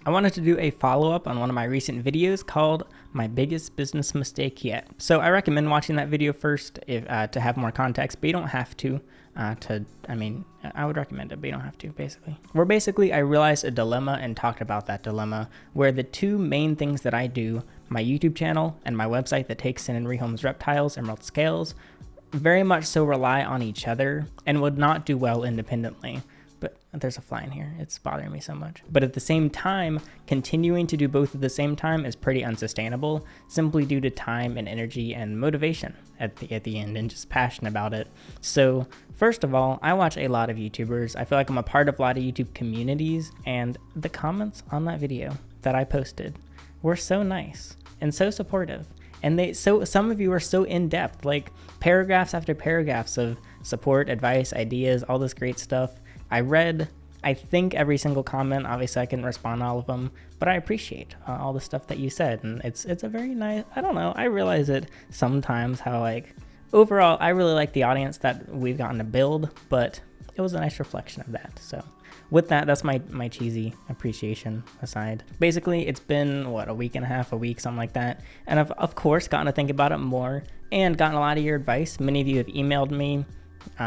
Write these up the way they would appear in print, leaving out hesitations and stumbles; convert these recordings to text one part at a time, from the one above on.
I wanted to do a follow-up on one of my recent videos called My Biggest Business Mistake Yet. So I recommend watching that video first if, to have more context, but you don't have to. I would recommend it, but you don't have to, basically. Where basically I realized a dilemma and talked about that dilemma, where the two main things that I do, my YouTube channel and my website that takes in and rehomes reptiles, emerald scales, very much so rely on each other and would not do well independently. But there's a fly in here. It's bothering me so much. But at the same time, continuing to do both at the same time is pretty unsustainable, simply due to time and energy and motivation at the end, and just passion about it. So first of all, I watch a lot of YouTubers. I feel like I'm a part of a lot of YouTube communities, and the comments on that video that I posted were so nice and so supportive. And some of you are so in-depth, like paragraphs after paragraphs of support, advice, ideas, all this great stuff. I read, I think, every single comment. Obviously, I couldn't respond to all of them, but I appreciate all the stuff that you said. And it's a very nice, I don't know, I realize it sometimes how, like, overall, I really like the audience that we've gotten to build, but it was a nice reflection of that. So with that, that's my cheesy appreciation aside. Basically, it's been, what, a week and a half, a week, something like that. And I've, of course, gotten to think about it more and gotten a lot of your advice. Many of you have emailed me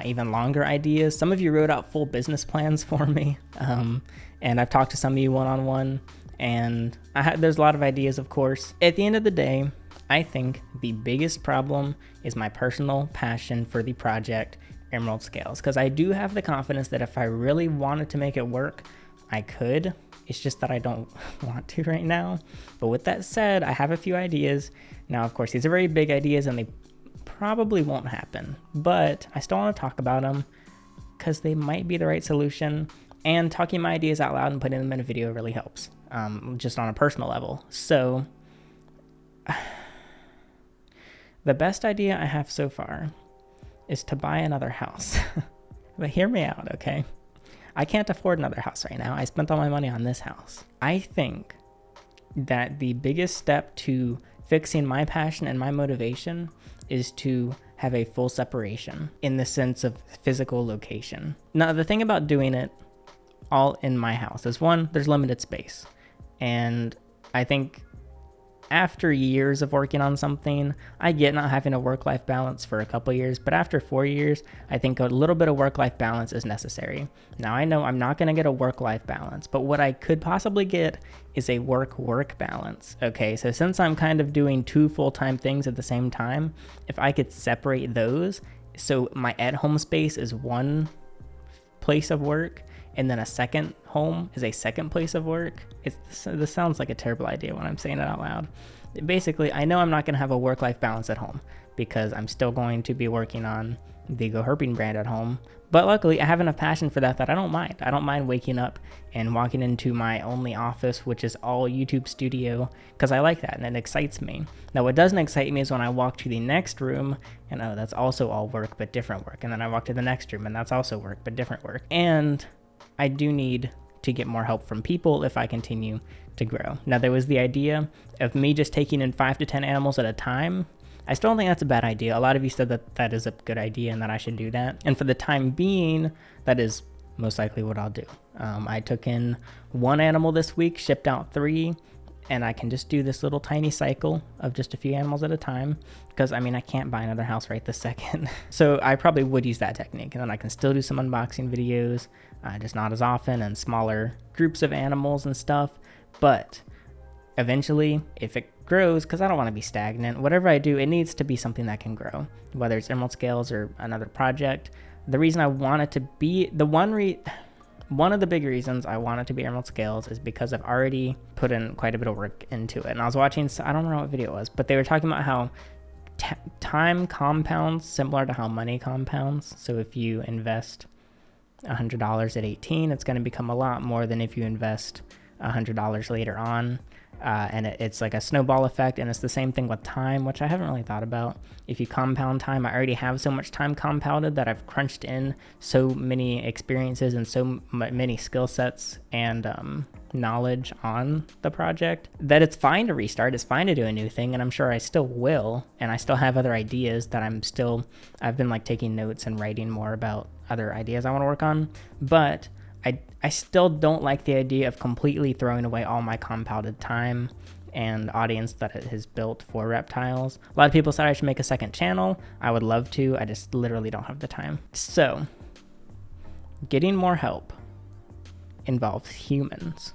even longer ideas. Some of you wrote out full business plans for me. And I've talked to some of you one-on-one, and there's a lot of ideas, of course. At the end of the day, I think the biggest problem is my personal passion for the project Emerald Scales, because I do have the confidence that if I really wanted to make it work, I could. It's just that I don't want to right now. But with that said, I have a few ideas. Now, of course, these are very big ideas, and they probably won't happen, but I still want to talk about them because they might be the right solution, and talking my ideas out loud and putting them in a video really helps, just on a personal level. So the best idea I have so far is to buy another house. But hear me out, okay? I can't afford another house right now. I spent all my money on this house. I think that the biggest step to fixing my passion and my motivation is to have a full separation in the sense of physical location. Now, the thing about doing it all in my house is, one, there's limited space. And I think after years of working on something, I get not having a work-life balance for a couple years, but after 4 years, I think a little bit of work-life balance is necessary. Now, I know I'm not going to get a work-life balance, but what I could possibly get is a work-work balance. Okay, so since I'm kind of doing two full-time things at the same time, if I could separate those, so my at-home space is one place of work, and then a second home is a second place of work. This sounds like a terrible idea when I'm saying it out loud. Basically, I know I'm not going to have a work-life balance at home because I'm still going to be working on the GoHerping brand at home. But luckily, I have enough passion for that I don't mind. I don't mind waking up and walking into my only office, which is all YouTube studio, because I like that and it excites me. Now, what doesn't excite me is when I walk to the next room and, oh, that's also all work, but different work. And then I walk to the next room and that's also work, but different work. And I do need to get more help from people if I continue to grow. Now, there was the idea of me just taking in 5 to 10 animals at a time. I still don't think that's a bad idea. A lot of you said that that is a good idea and that I should do that. And for the time being, that is most likely what I'll do. I took in 1 animal this week, shipped out 3, and I can just do this little tiny cycle of just a few animals at a time, because I mean, I can't buy another house right this second. So I probably would use that technique, and then I can still do some unboxing videos, just not as often, and smaller groups of animals and stuff. But eventually, if it grows, because I don't want to be stagnant, whatever I do, it needs to be something that can grow, whether it's emerald scales or another project. The reason I want it to be, one of the big reasons I want it to be emerald scales is because I've already put in quite a bit of work into it. And I was watching, I don't remember what video it was, but they were talking about how time compounds similar to how money compounds. So if you invest $100 at 18, it's going to become a lot more than if you invest $100 later on. And it's like a snowball effect, and it's the same thing with time, which I haven't really thought about. If you compound time, I already have so much time compounded that I've crunched in so many experiences and so many skill sets and knowledge on the project that it's fine to restart. It's fine to do a new thing, and I'm sure I still will, and I still have other ideas that I've been like taking notes and writing more about other ideas I want to work on. But I still don't like the idea of completely throwing away all my compounded time and audience that it has built for reptiles. A lot of people said I should make a second channel. I would love to. I just literally don't have the time. So getting more help involves humans.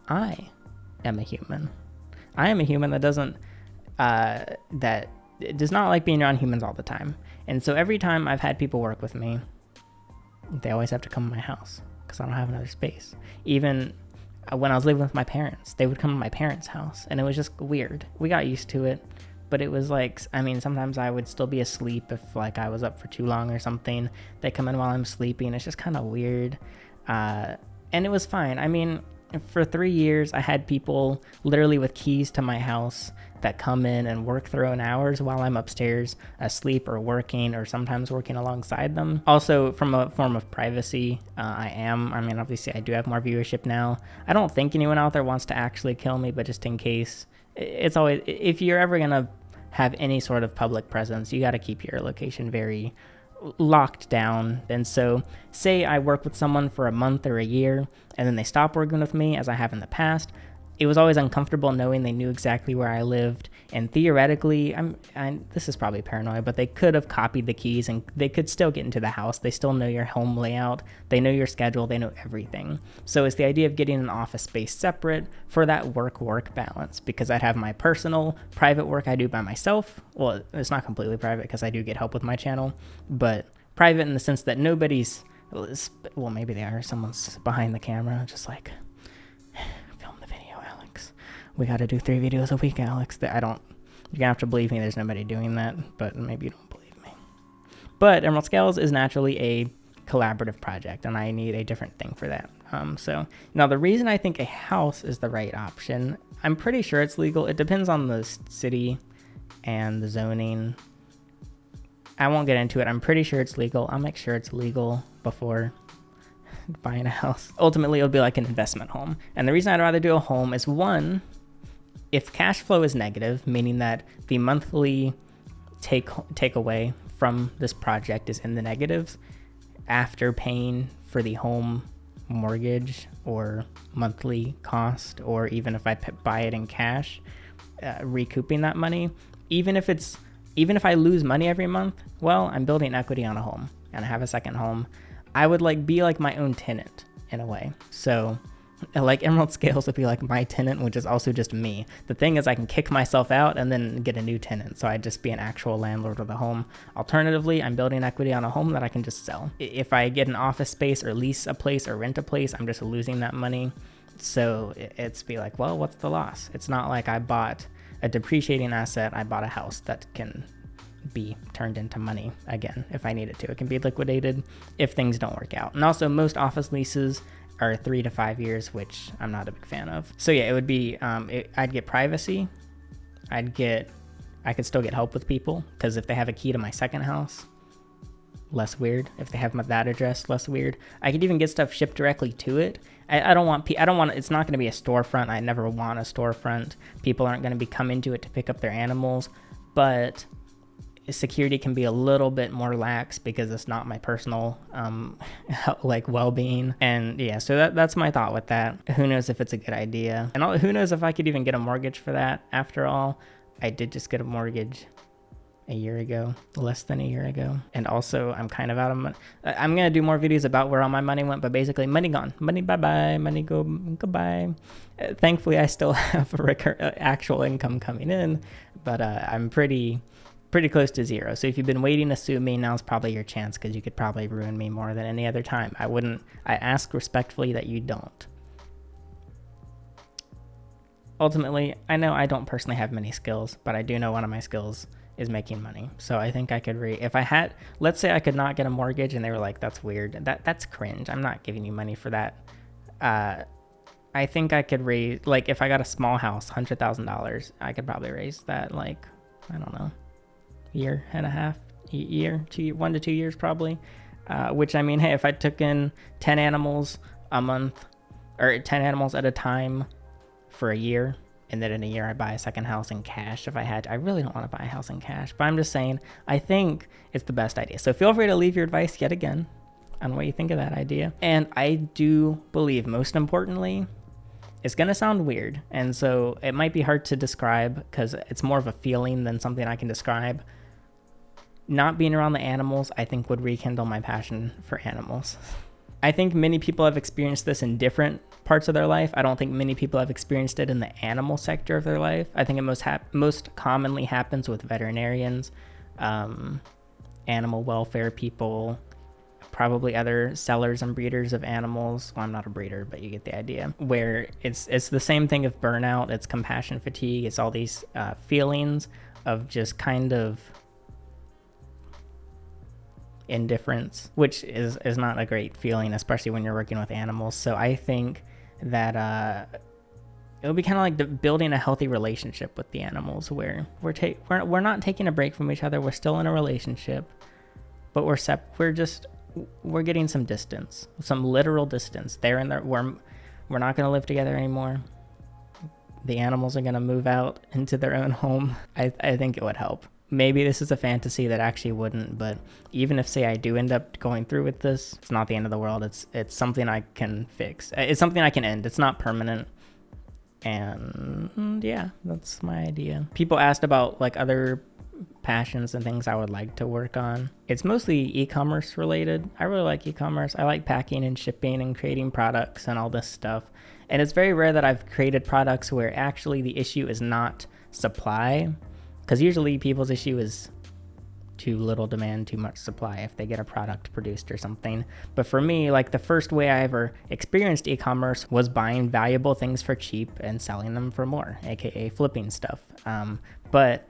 I am a human. I am a human that does not like being around humans all the time. And so every time I've had people work with me, they always have to come to my house because I don't have another space. Even when I was living with my parents, they would come to my parents' house, and it was just weird. We got used to it, but it was like, I mean, sometimes I would still be asleep if like I was up for too long or something. They come in while I'm sleeping. It's just kind of weird. And it was fine. I mean, for 3 years, I had people literally with keys to my house that come in and work their own hours while I'm upstairs asleep or working, or sometimes working alongside them. Also, from a form of privacy, obviously I do have more viewership now. I don't think anyone out there wants to actually kill me, but just in case, it's always, if you're ever gonna have any sort of public presence, you got to keep your location very locked down. And so say I work with someone for a month or a year and then they stop working with me, as I have in the past, it was always uncomfortable knowing they knew exactly where I lived. And theoretically, this is probably paranoid, but they could have copied the keys and they could still get into the house. They still know your home layout. They know your schedule. They know everything. So it's the idea of getting an office space separate for that work balance, because I'd have my personal private work I do by myself. Well, it's not completely private because I do get help with my channel, but private in the sense that nobody's, well, maybe they are. Someone's behind the camera just like, we got to do 3 videos a week, Alex. You're going to have to believe me, there's nobody doing that, but maybe you don't believe me. But Emerald Scales is naturally a collaborative project, and I need a different thing for that. So now the reason I think a house is the right option, I'm pretty sure it's legal. It depends on the city and the zoning. I won't get into it. I'm pretty sure it's legal. I'll make sure it's legal before buying a house. Ultimately, it'll be like an investment home. And the reason I'd rather do a home is, one, if cash flow is negative, meaning that the monthly takeaway from this project is in the negatives after paying for the home mortgage or monthly cost, or even if I buy it in cash, recouping that money, even if I lose money every month, well, I'm building equity on a home and I have a second home. I would be like my own tenant in a way. So like Emerald Scales would be like my tenant, which is also just me. The thing is, I can kick myself out and then get a new tenant. So I'd just be an actual landlord of the home. Alternatively, I'm building equity on a home that I can just sell. If I get an office space or lease a place or rent a place, I'm just losing that money. So it's be like, well, what's the loss? It's not like I bought a depreciating asset. I bought a house that can be turned into money again if I need it to. It can be liquidated if things don't work out. And also, most office leases are 3 to 5 years, which I'm not a big fan of. So yeah, it would be, I'd get privacy. I could still get help with people, because if they have a key to my second house, less weird. If they have that address, less weird. I could even get stuff shipped directly to it. I don't want, it's not going to be a storefront. I never want a storefront. People aren't going to be coming to it to pick up their animals, but security can be a little bit more lax because it's not my personal well-being. And yeah, so that's my thought with that. Who knows if it's a good idea, and who knows if I could even get a mortgage for that. After all, I did just get a mortgage less than a year ago, and also I'm kind of out of money. I'm gonna do more videos about where all my money went, but basically, money gone, money bye-bye, money goodbye. Thankfully, I still have actual income coming in, but I'm pretty close to zero. So if you've been waiting to sue me, now's probably your chance, because you could probably ruin me more than any other time. I ask respectfully that you don't. Ultimately, I know I don't personally have many skills, but I do know one of my skills is making money. So I think I could let's say I could not get a mortgage and they were like, that's weird. That's cringe. I'm not giving you money for that. I think I could raise, like if I got a small house, $100,000, I could probably raise that, like, I don't know, year and a half, 1 to 2 years probably. Which, I mean, hey, if I took in 10 animals a month, or 10 animals at a time for a year, and then in a year I buy a second house in cash if I had to. I really don't want to buy a house in cash, but I'm just saying, I think it's the best idea. So feel free to leave your advice yet again. on what you think of that idea. And I do believe, most importantly, it's going to sound weird. And so it might be hard to describe because it's more of a feeling than something I can describe. Not being around the animals, I think, would rekindle my passion for animals. I think many people have experienced this in different parts of their life. I don't think many people have experienced it in the animal sector of their life. I think it most commonly happens with veterinarians, animal welfare people, probably other sellers and breeders of animals. Well, I'm not a breeder, but you get the idea. Where it's the same thing of burnout, it's compassion fatigue, it's all these feelings of just kind of indifference, which is not a great feeling, especially when you're working with animals. So I think that it'll be kind of like building a healthy relationship with the animals, where we're not taking a break from each other. We're still in a relationship, but we're getting some distance, some literal distance. We're not going to live together anymore. The animals are going to move out into their own home. I think it would help. Maybe this is a fantasy that actually wouldn't, but even if, say, I do end up going through with this, it's not the end of the world. It's something I can fix. It's something I can end. It's not permanent. And yeah, that's my idea. People asked about like other passions and things I would like to work on. It's mostly e-commerce related. I really like e-commerce. I like packing and shipping and creating products and all this stuff. And it's very rare that I've created products where actually the issue is not supply, because usually people's issue is too little demand, too much supply if they get a product produced or something. But for me, like the first way I ever experienced e-commerce was buying valuable things for cheap and selling them for more, aka flipping stuff. But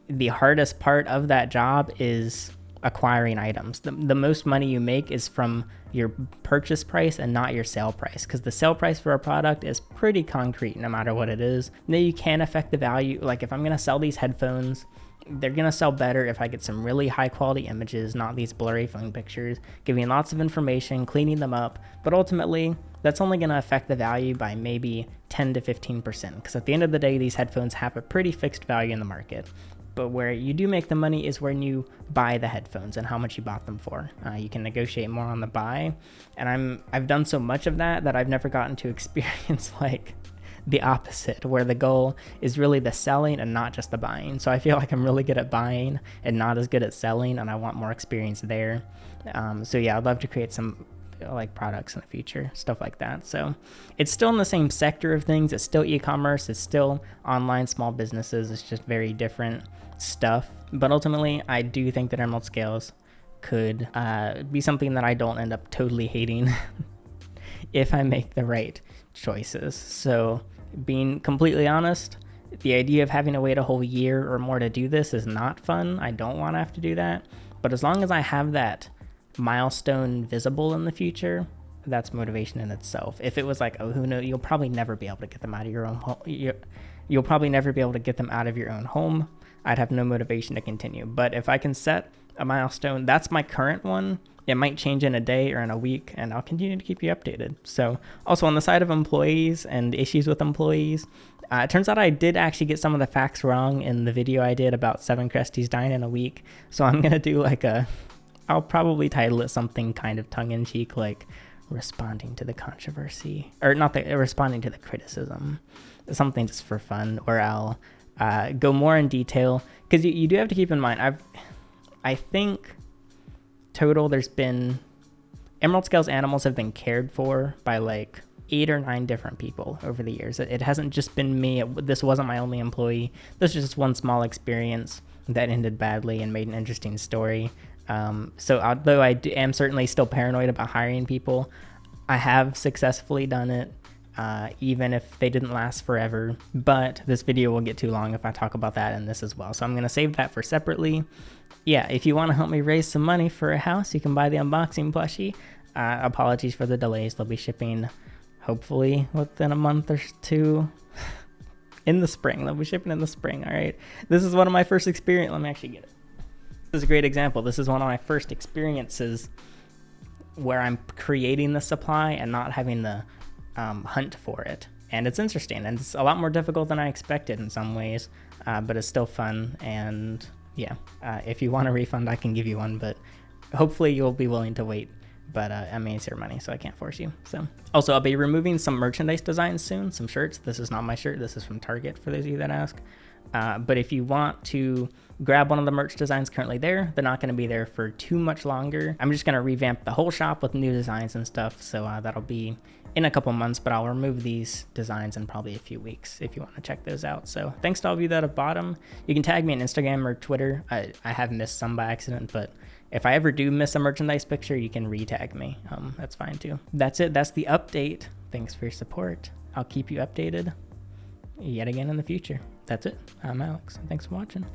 the hardest part of that job is acquiring items. The most money you make is from your purchase price and not your sale price, because the sale price for a product is pretty concrete no matter what it is. Now you can affect the value. Like if I'm going to sell these headphones, they're going to sell better if I get some really high quality images, not these blurry phone pictures, giving lots of information, cleaning them up. But ultimately, that's only going to affect the value by maybe 10 to 15%, because at the end of the day, these headphones have a pretty fixed value in the market. But where you do make the money is when you buy the headphones and how much you bought them for. You can negotiate more on the buy. And I've done so much of that I've never gotten to experience like the opposite, where the goal is really the selling and not just the buying. So I feel like I'm really good at buying and not as good at selling, and I want more experience there. So yeah, I'd love to create some like products in the future, stuff like that. So it's still in the same sector of things. It's still e-commerce. It's still online small businesses. It's just very different stuff. But ultimately, I do think that emerald scales could be something that I don't end up totally hating if I make the right choices. So being completely honest, the idea of having to wait a whole year or more to do this is not fun. I don't want to have to do that. But as long as I have that milestone visible in the future, that's motivation in itself. If it was like, oh, who knows, you'll probably never be able to get them out of your own home. You'll probably never be able to get them out of your own home. I'd have no motivation to continue. But if I can set a milestone, that's my current one. It might change in a day or in a week, and I'll continue to keep you updated. So also on the side of employees and issues with employees, it turns out I did actually get some of the facts wrong in the video I did about 7 Cresties dying in a week. So I'm going to do like I'll probably title it something kind of tongue-in-cheek, like responding to the controversy, or responding to the criticism, something just for fun, or I'll go more in detail, because you do have to keep in mind, I think total there's been, emerald scales animals have been cared for by like 8 or 9 different people over the years. It hasn't just been me. This wasn't my only employee. This was just one small experience that ended badly and made an interesting story. So although I am certainly still paranoid about hiring people, I have successfully done it, even if they didn't last forever. But this video will get too long if I talk about that in this as well. So I'm going to save that for separately. Yeah, if you want to help me raise some money for a house, you can buy the unboxing plushie. Apologies for the delays. They'll be shipping hopefully within a month or 2 in the spring. They'll be shipping in the spring. All right. This is one of my first experience. Let me actually get it. This is a great example. This is one of my first experiences where I'm creating the supply and not having the hunt for it. And it's interesting, and it's a lot more difficult than I expected in some ways, but it's still fun. And yeah, if you want a refund, I can give you one, but hopefully you'll be willing to wait But I mean, it's your money, so I can't force you. So also, I'll be removing some merchandise designs soon, some shirts. This is not my shirt. This is from Target, for those of you that ask. But if you want to grab one of the merch designs currently there, they're not going to be there for too much longer. I'm just going to revamp the whole shop with new designs and stuff. So that'll be in a couple months, but I'll remove these designs in probably a few weeks if you want to check those out. So thanks to all of you that have bought them. You can tag me on Instagram or Twitter. I have missed some by accident, but if I ever do miss a merchandise picture, you can re-tag me. That's fine too. That's it. That's the update. Thanks for your support. I'll keep you updated yet again in the future. That's it. I'm Alex. Thanks for watching.